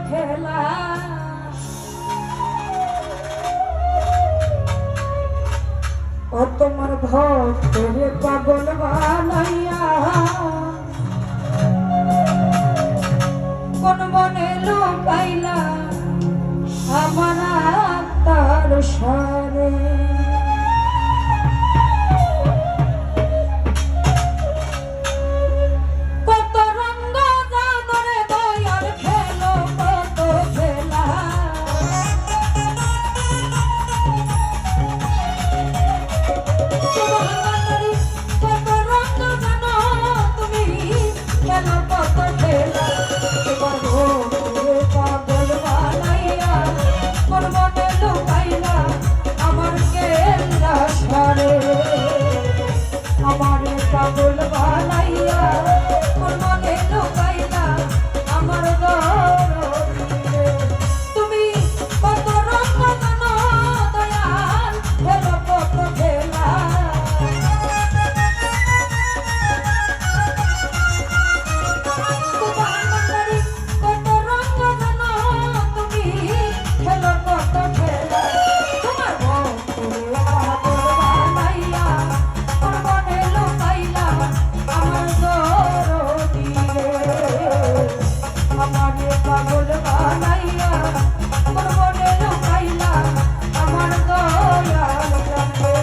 খেলা ও তোমার ভক্তরে পাগল বানাইয়া কোন মনে লুকাইলা আমার আত্মার সারে পাগল বানাইয়া কোন মনে লুকাইলা আমার দরদিরে তুমি কত রঙ জানো দয়াল খেলো কত খেলা তোমার মন্দারি কত রঙ জানো তুমি খেলো কত খেলা তোমার ভক্তরে পাগল বানাইয়া কোন মনে লুকাইলা আমার দরদিরে আমারে পাগল বানাইয়া কোন মনে লুকাইলা আমার দয়াল জানে